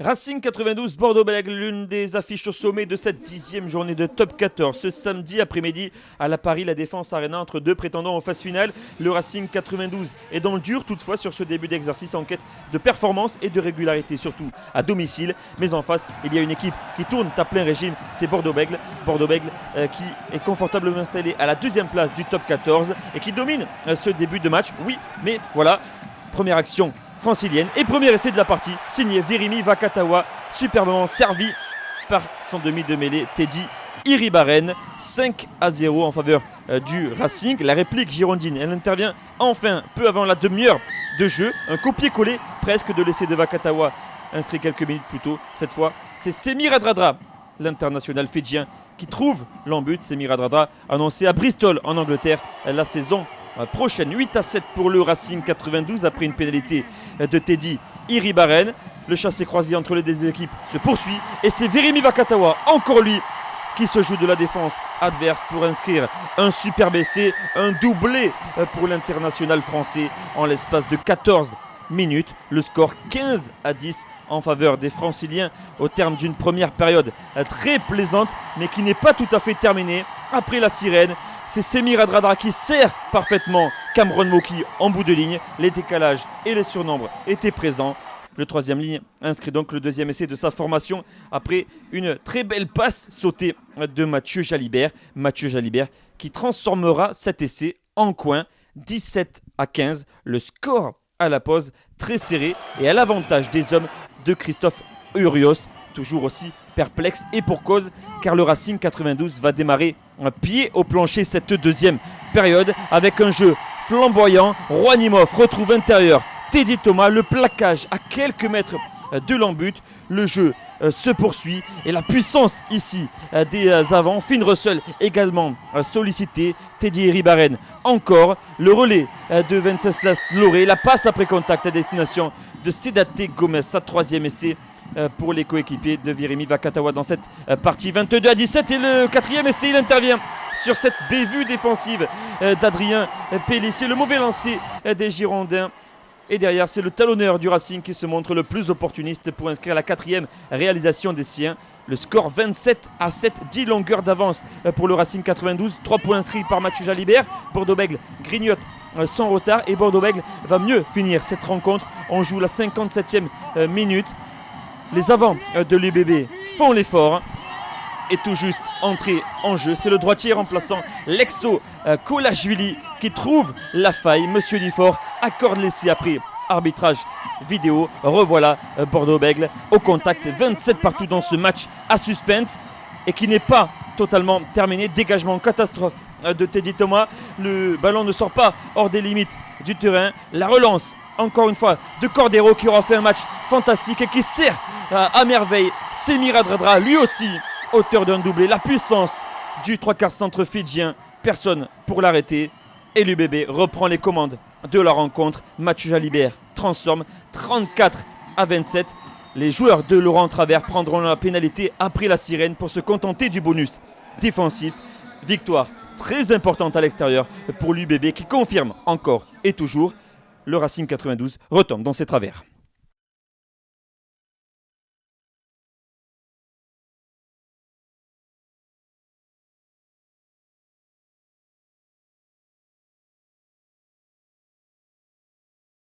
Racing 92, Bordeaux-Bègles, l'une des affiches au sommet de cette 10e journée de Top 14. Ce samedi après-midi à la Paris La Défense Arena entre deux prétendants en phase finale. Le Racing 92 est dans le dur toutefois sur ce début d'exercice en quête de performance et de régularité, surtout à domicile. Mais en face, il y a une équipe qui tourne à plein régime, c'est Bordeaux-Bègles. Bordeaux-Bègles qui est confortablement installé à la deuxième place du Top 14 et qui domine ce début de match. Oui, mais voilà, première action francilienne et premier essai de la partie, signé Virimi Vakatawa, superbement servi par son demi de mêlée Teddy Iribaren. 5-0 en faveur du Racing. La réplique girondine, elle intervient enfin peu avant la demi-heure de jeu. Un copier-coller presque de l'essai de Vakatawa, inscrit quelques minutes plus tôt. Cette fois, c'est Semir Adradra, l'international fidjien, qui trouve l'embut. Semir Adradra annoncé à Bristol en Angleterre la saison prochaine. 8-7 pour le Racing 92 après une pénalité de Teddy Iribaren. Le chassé-croisé entre les deux équipes se poursuit et c'est Virimi Vakatawa, encore lui, qui se joue de la défense adverse pour inscrire un superbe essai, un doublé pour l'international français en l'espace de 14 minutes. Le score 15-10 en faveur des franciliens au terme d'une première période très plaisante mais qui n'est pas tout à fait terminée. Après la sirène, c'est Semir Adradra qui sert parfaitement Cameron Moki en bout de ligne. Les décalages et les surnombres étaient présents. Le troisième ligne inscrit donc le deuxième essai de sa formation après une très belle passe sautée de Mathieu Jalibert. Mathieu Jalibert qui transformera cet essai en coin. 17-15, le score à la pause très serré et à l'avantage des hommes de Christophe Urios, toujours aussi perplexe et pour cause car le Racing 92 va démarrer un pied au plancher cette deuxième période avec un jeu flamboyant. Rouanimov retrouve intérieur Teddy Thomas, le plaquage à quelques mètres de l'embut. Le jeu se poursuit et la puissance ici des avants. Finn Russell également sollicité. Teddy Iribaren encore. Le relais de Venceslas Loré. La passe après contact à destination de Sedate Gomez. Sa troisième essai pour les coéquipiers de Virimi Vakatawa dans cette partie. 22-17 et le quatrième essai, il intervient sur cette bévue défensive d'Adrien Pellissier. Le mauvais lancer des Girondins. Et derrière, c'est le talonneur du Racing qui se montre le plus opportuniste pour inscrire la quatrième réalisation des siens. Le score 27-7, 10 longueurs d'avance pour le Racing 92. 3 points inscrits par Mathieu Jalibert. Bordeaux-Bègles grignote sans retard et Bordeaux-Bègles va mieux finir cette rencontre. On joue la 57e minute. Les avants de l'UBB font l'effort et tout juste entré en jeu. C'est le droitier remplaçant Lexo Kolashvili qui trouve la faille. Monsieur Dufort accorde l'essai après arbitrage vidéo. Revoilà Bordeaux-Bègles au contact. 27 partout dans ce match à suspense et qui n'est pas totalement terminé. Dégagement catastrophe de Teddy Thomas. Le ballon ne sort pas hors des limites du terrain. La relance encore une fois de Cordero qui aura fait un match fantastique et qui sert à merveille Semir Adradra, lui aussi auteur d'un doublé. La puissance du 3/4 centre fidjien, personne pour l'arrêter et l'UBB reprend les commandes de la rencontre. Mathieu Jalibert transforme 34-27. Les joueurs de Laurent Travers prendront la pénalité après la sirène pour se contenter du bonus défensif. Victoire très importante à l'extérieur pour l'UBB qui confirme encore et toujours. Le Racing 92 retombe dans ses travers.